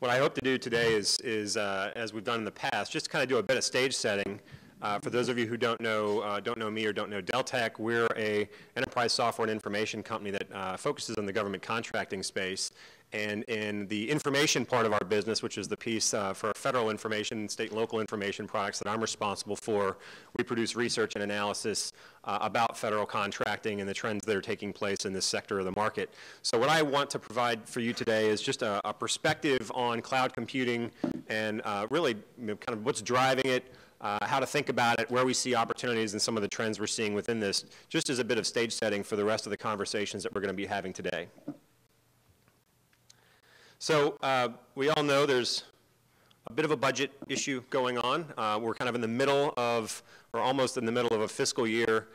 What I hope to do today is as we've done in the past, just kind of do a bit of stage setting. For those of you who don't know me or don't know Deltek, we're a enterprise software and information company that focuses on the government contracting space. And in the information part of our business, which is the piece for federal information, state and local information products that I'm responsible for, we produce research and analysis about federal contracting and the trends that are taking place in this sector of the market. So what I want to provide for you today is just a perspective on cloud computing and really kind of what's driving it, how to think about it, where we see opportunities and some of the trends we're seeing within this, just as a bit of stage setting for the rest of the conversations that we're going to be having today. So we all know there's a bit of a budget issue going on. We're kind of in the middle of, or almost in the middle of a fiscal year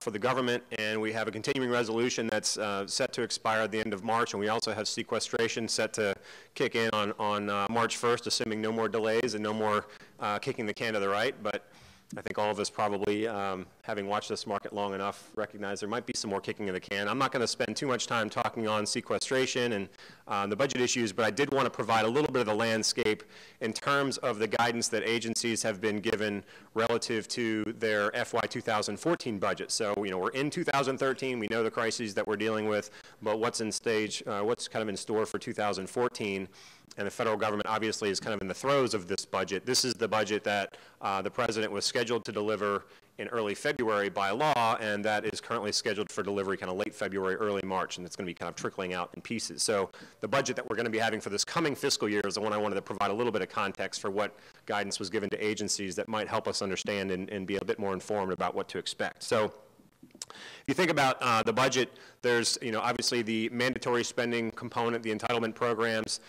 for the government, and we have a continuing resolution that's set to expire at the end of March, and we also have sequestration set to kick in on March 1st, assuming no more delays and no more kicking the can to the right. But I think all of us probably, having watched this market long enough, recognize there might be some more kicking of the can. I'm not going to spend too much time talking on sequestration and the budget issues, but I did want to provide a little bit of the landscape in terms of the guidance that agencies have been given relative to their FY 2014 budget. So, you know, we're in 2013. We know the crises that we're dealing with, but what's in stage, what's kind of in store for 2014? And the federal government obviously is kind of in the throes of this budget. This is the budget that the president was scheduled to deliver in early February by law, and that is currently scheduled for delivery kind of late February, early March, and it's going to be kind of trickling out in pieces. So the budget that we're going to be having for this coming fiscal year is the one I wanted to provide a little bit of context for what guidance was given to agencies that might help us understand and be a bit more informed about what to expect. So if you think about the budget, there's, you know, obviously the mandatory spending component, the entitlement programs.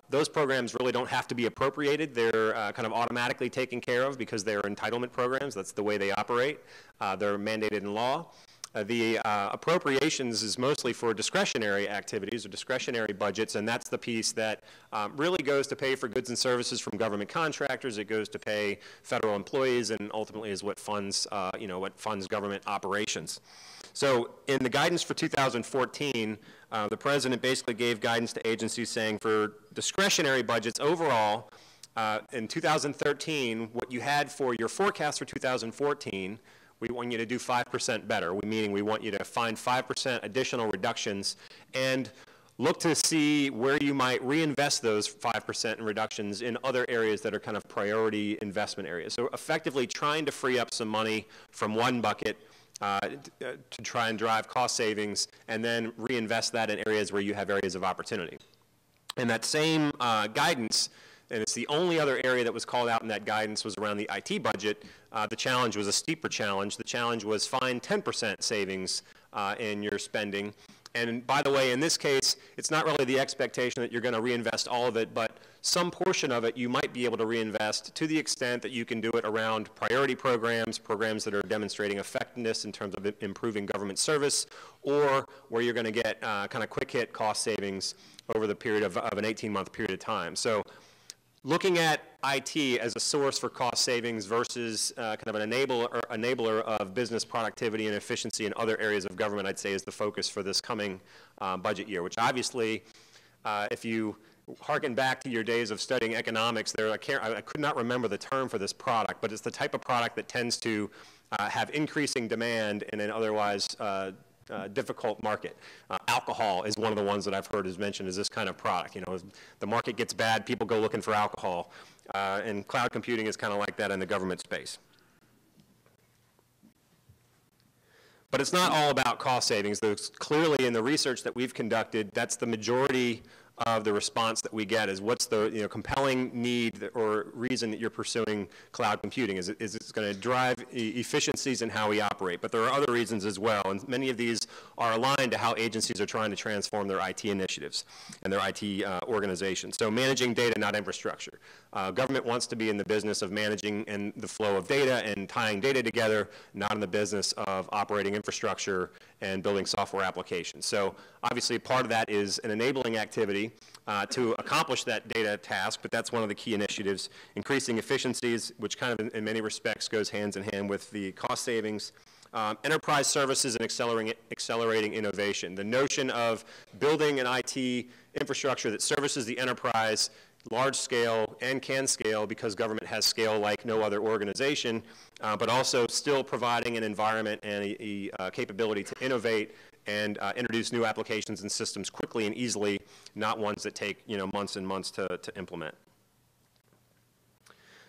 Those programs really don't have to be appropriated. They're kind of automatically taken care of because they're entitlement programs. That's the way they operate. They're mandated in law. The appropriations is mostly for discretionary activities or discretionary budgets, and that's the piece that really goes to pay for goods and services from government contractors. It goes to pay federal employees, and ultimately is what funds, you know, what funds government operations. So in the guidance for 2014, the president basically gave guidance to agencies saying for discretionary budgets overall, in 2013, what you had for your forecast for 2014, we want you to do 5% better, meaning we want you to find 5% additional reductions and look to see where you might reinvest those 5% in reductions in other areas that are kind of priority investment areas. So effectively trying to free up some money from one bucket to try and drive cost savings and then reinvest that in areas where you have areas of opportunity. And that same guidance, and it's the only other area that was called out in that guidance, was around the IT budget. The challenge was a steeper challenge. The challenge was find 10% savings in your spending. And by the way, in this case, it's not really the expectation that you're going to reinvest all of it, but some portion of it you might be able to reinvest to the extent that you can do it around priority programs, programs that are demonstrating effectiveness in terms of improving government service, or where you're going to get kind of quick hit cost savings over the period of an 18-month period of time. So looking at IT as a source for cost savings versus kind of an enabler of business productivity and efficiency in other areas of government, I'd say is the focus for this coming budget year, which obviously, if you harken back to your days of studying economics, I could not remember the term for this product, but it's the type of product that tends to have increasing demand in an otherwise difficult market. Alcohol is one of the ones that I've heard is mentioned as this kind of product. You know, as the market gets bad, people go looking for alcohol, and cloud computing is kind of like that in the government space. But it's not all about cost savings. There's clearly in the research that we've conducted, that's the majority of the response that we get is what's the compelling need or reason that you're pursuing cloud computing? Is it going to drive efficiencies in how we operate? But there are other reasons as well, and many of these are aligned to how agencies are trying to transform their IT initiatives and their IT organization. So managing data, not infrastructure. Government wants to be in the business of managing and the flow of data and tying data together, not in the business of operating infrastructure and building software applications. So obviously part of that is an enabling activity to accomplish that data task, but that's one of the key initiatives. Increasing efficiencies, which kind of in many respects goes hands in hand with the cost savings. Enterprise services and accelerating innovation. The notion of building an IT infrastructure that services the enterprise large scale and can scale because government has scale like no other organization, but also still providing an environment and a capability to innovate and introduce new applications and systems quickly and easily, not ones that take months and months to implement.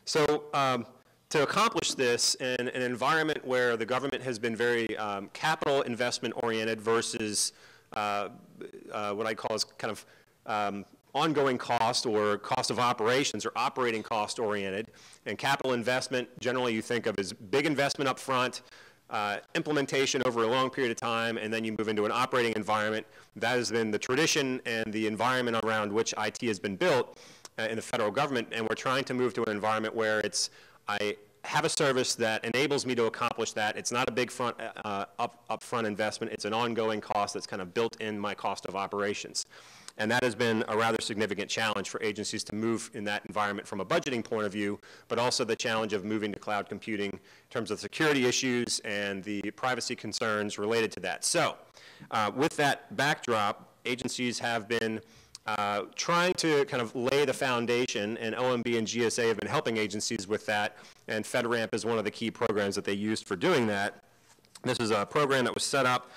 So to accomplish this in an environment where the government has been very capital investment oriented versus what I call is kind of ongoing cost or cost of operations or operating cost oriented, and capital investment generally you think of as big investment up front, implementation over a long period of time, and then you move into an operating environment. That has been the tradition and the environment around which IT has been built in the federal government, and we're trying to move to an environment where I have a service that enables me to accomplish that. It's not a big upfront investment. It's an ongoing cost that's kind of built in my cost of operations. And that has been a rather significant challenge for agencies to move in that environment from a budgeting point of view, but also the challenge of moving to cloud computing in terms of security issues and the privacy concerns related to that. So with that backdrop, agencies have been trying to kind of lay the foundation, and OMB and GSA have been helping agencies with that, and FedRAMP is one of the key programs that they used for doing that. This is a program that was set up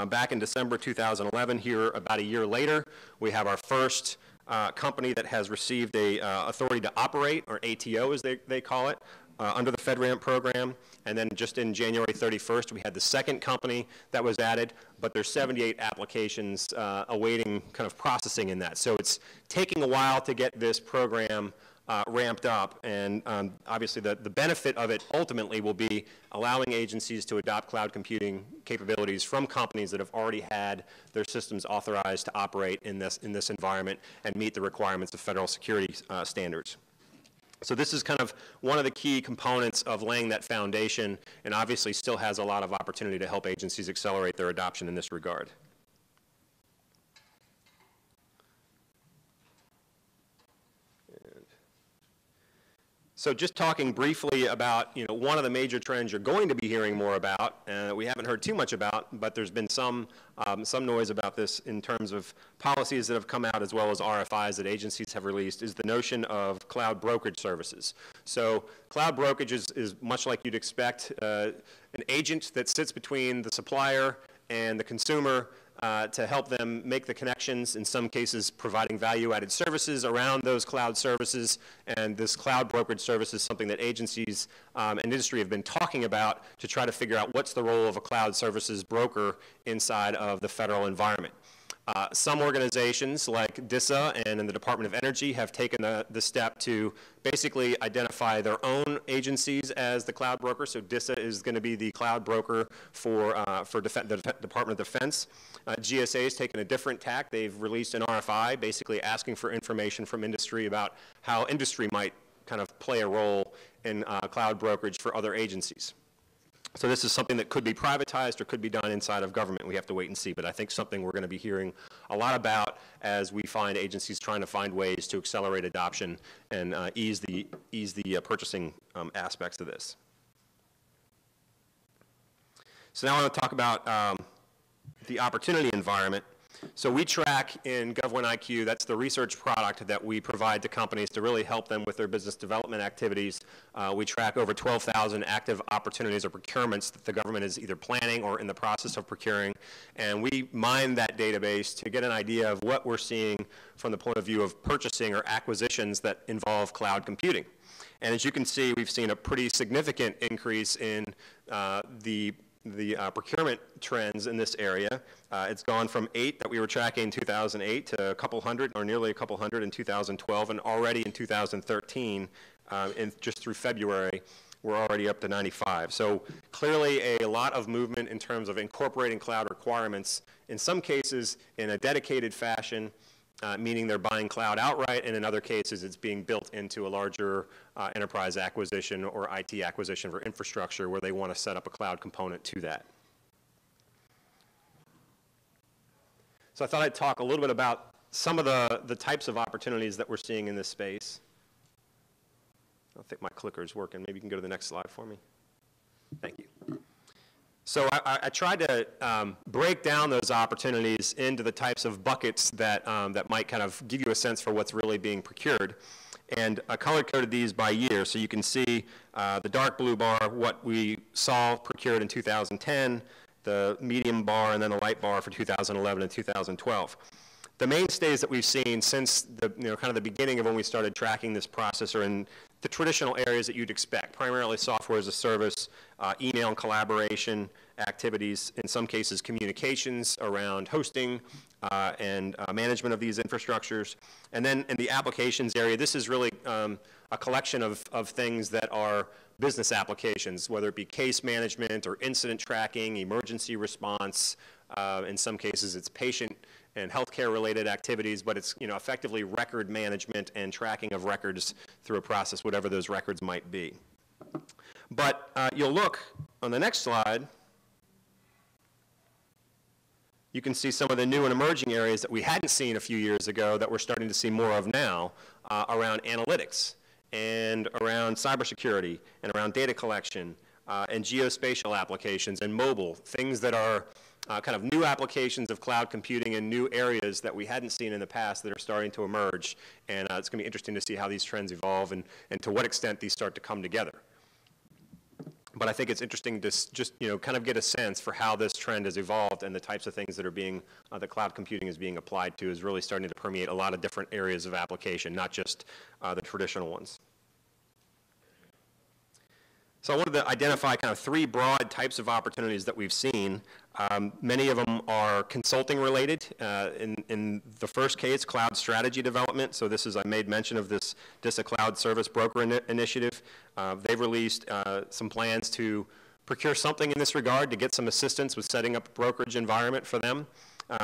back in December 2011. Here, about a year later, we have our first company that has received a authority to operate, or ATO as they call it, under the FedRAMP program. And then just in January 31st, we had the second company that was added, but there's 78 applications awaiting kind of processing in that. So it's taking a while to get this program ramped up, and obviously the benefit of it ultimately will be allowing agencies to adopt cloud computing capabilities from companies that have already had their systems authorized to operate in this environment and meet the requirements of federal security standards. So this is kind of one of the key components of laying that foundation, and obviously still has a lot of opportunity to help agencies accelerate their adoption in this regard. So just talking briefly about, one of the major trends you're going to be hearing more about, we haven't heard too much about, but there's been some noise about this in terms of policies that have come out as well as RFIs that agencies have released, is the notion of cloud brokerage services. So cloud brokerage is much like you'd expect, an agent that sits between the supplier and the consumer to help them make the connections, in some cases providing value-added services around those cloud services. And this cloud brokerage service is something that agencies and industry have been talking about to try to figure out what's the role of a cloud services broker inside of the federal environment. Some organizations like DISA and in the Department of Energy have taken the step to basically identify their own agencies as the cloud broker. So DISA is going to be the cloud broker for the Department of Defense. GSA has taken a different tack. They've released an RFI basically asking for information from industry about how industry might kind of play a role in cloud brokerage for other agencies. So this is something that could be privatized or could be done inside of government. We have to wait and see, but I think something we're going to be hearing a lot about as we find agencies trying to find ways to accelerate adoption and ease the purchasing aspects of this. So now I want to talk about the opportunity environment. So we track in Gov1IQ, that's the research product that we provide to companies to really help them with their business development activities. We track over 12,000 active opportunities or procurements that the government is either planning or in the process of procuring. And we mine that database to get an idea of what we're seeing from the point of view of purchasing or acquisitions that involve cloud computing. And as you can see, we've seen a pretty significant increase in the procurement trends in this area. It's gone from 8 that we were tracking in 2008 to a couple hundred, or nearly a couple hundred in 2012, and already in 2013, just through February, we're already up to 95. So clearly a lot of movement in terms of incorporating cloud requirements, in some cases in a dedicated fashion, meaning they're buying cloud outright, and in other cases it's being built into a larger enterprise acquisition or IT acquisition for infrastructure where they want to set up a cloud component to that. So I thought I'd talk a little bit about some of the types of opportunities that we're seeing in this space. I don't think my clicker is working. Maybe you can go to the next slide for me. Thank you. So I tried to break down those opportunities into the types of buckets that, that might kind of give you a sense for what's really being procured. And I color-coded these by year, so you can see the dark blue bar, what we saw procured in 2010, the medium bar, and then the light bar for 2011 and 2012. The mainstays that we've seen since the, kind of the beginning of when we started tracking this process are in the traditional areas that you'd expect, primarily software as a service, email and collaboration activities, in some cases communications around hosting and management of these infrastructures. And then in the applications area, this is really a collection of things that are business applications, whether it be case management or incident tracking, emergency response. In some cases, it's patient and healthcare related activities, but it's effectively record management and tracking of records through a process, whatever those records might be. But you'll look on the next slide, you can see some of the new and emerging areas that we hadn't seen a few years ago that we're starting to see more of now around analytics and around cybersecurity and around data collection and geospatial applications and mobile, things that are kind of new applications of cloud computing in new areas that we hadn't seen in the past that are starting to emerge. And it's going to be interesting to see how these trends evolve and to what extent these start to come together. But I think it's interesting to just kind of get a sense for how this trend has evolved and the types of things that are being, that cloud computing is being applied to is really starting to permeate a lot of different areas of application, not just the traditional ones. So I wanted to identify kind of three broad types of opportunities that we've seen. Many of them are consulting related. In the first case, cloud strategy development. So this is, I made mention of this DISA Cloud Service Broker initiative. They've released some plans to procure something in this regard to get some assistance with setting up a brokerage environment for them.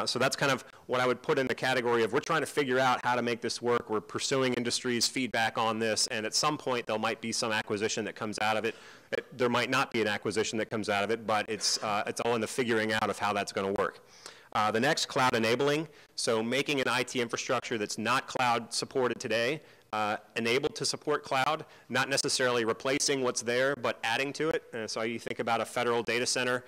So that's kind of what I would put in the category of we're trying to figure out how to make this work. We're pursuing industry's feedback on this, and at some point there might be some acquisition that comes out of it. There might not be an acquisition that comes out of it, but it's all in the figuring out of how that's going to work. The next, cloud enabling, so making an IT infrastructure that's not cloud supported today, enabled to support cloud, not necessarily replacing what's there, but adding to it. So you think about a federal data center.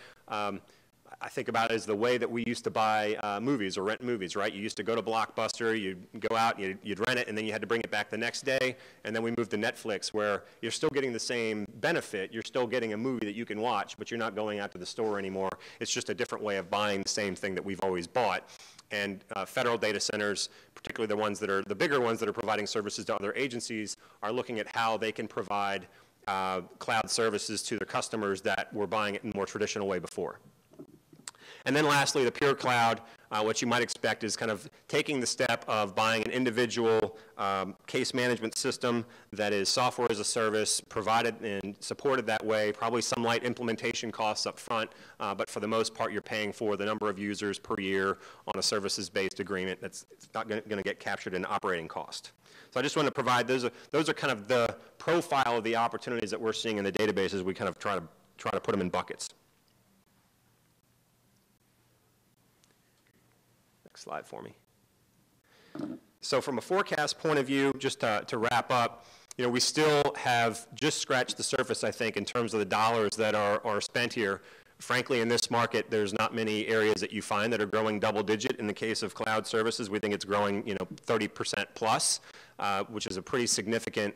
I think about it as the way that we used to buy movies or rent movies, right? You used to go to Blockbuster, you'd go out, you'd rent it, and then you had to bring it back the next day, and then we moved to Netflix, where you're still getting the same benefit. You're still getting a movie that you can watch, but you're not going out to the store anymore. It's just a different way of buying the same thing that we've always bought. And federal data centers, particularly the ones that are the bigger ones that are providing services to other agencies, are looking at how they can provide cloud services to their customers that were buying it in a more traditional way before. And then lastly, the pure cloud, what you might expect is kind of taking the step of buying an individual case management system that is software as a service, provided and supported that way, probably some light implementation costs up front, but for the most part you're paying for the number of users per year on a services-based agreement. It's not going to get captured in operating cost. So I just want to provide, those are kind of the profile of the opportunities that we're seeing in the databases. We kind of try to put them in buckets. Slide for me. So from a forecast point of view, just to wrap up, we still have just scratched the surface, I think, in terms of the dollars that are spent here. Frankly, in this market, there's not many areas that you find that are growing double digit. In the case of cloud services, we think it's growing 30% plus, which is a pretty significant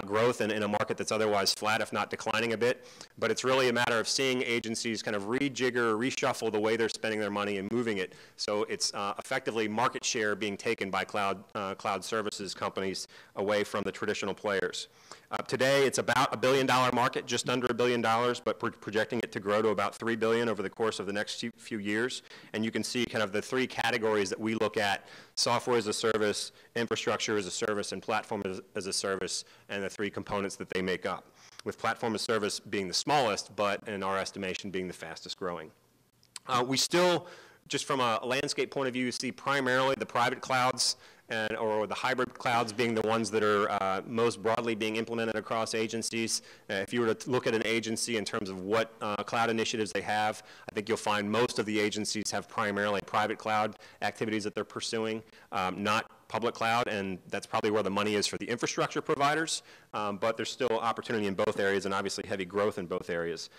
growth in a market that's otherwise flat, if not declining a bit. But it's really a matter of seeing agencies kind of rejigger, reshuffle the way they're spending their money and moving it. So it's effectively market share being taken by cloud services companies away from the traditional players. Today, it's about $1 billion market, just under $1 billion, but we're projecting it to grow to about $3 billion over the course of the next few years. And you can see kind of the three categories that we look at: software as a service, infrastructure as a service, and platform as a service, and the three components that they make up, with platform as a service being the smallest, but in our estimation being the fastest growing. We still, just from a landscape point of view, see primarily the private clouds or the hybrid clouds being the ones that are most broadly being implemented across agencies. If you were to look at an agency in terms of what cloud initiatives they have, I think you'll find most of the agencies have primarily private cloud activities that they're pursuing, not public cloud, and that's probably where the money is for the infrastructure providers, but there's still opportunity in both areas and obviously heavy growth in both areas.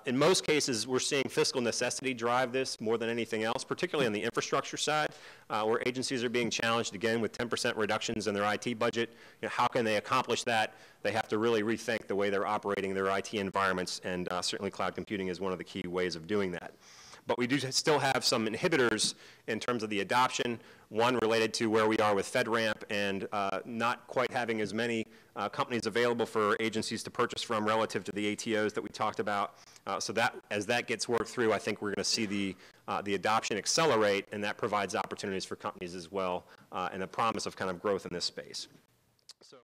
In most cases, we're seeing fiscal necessity drive this more than anything else, particularly on the infrastructure side, where agencies are being challenged again with 10% reductions in their IT budget. How can they accomplish that? They have to really rethink the way they're operating their IT environments, and certainly cloud computing is one of the key ways of doing that. But we do still have some inhibitors in terms of the adoption, one related to where we are with FedRAMP and not quite having as many companies available for agencies to purchase from relative to the ATOs that we talked about. So that, as that gets worked through, I think we're going to see the adoption accelerate, and that provides opportunities for companies as well, and a promise of kind of growth in this space. So.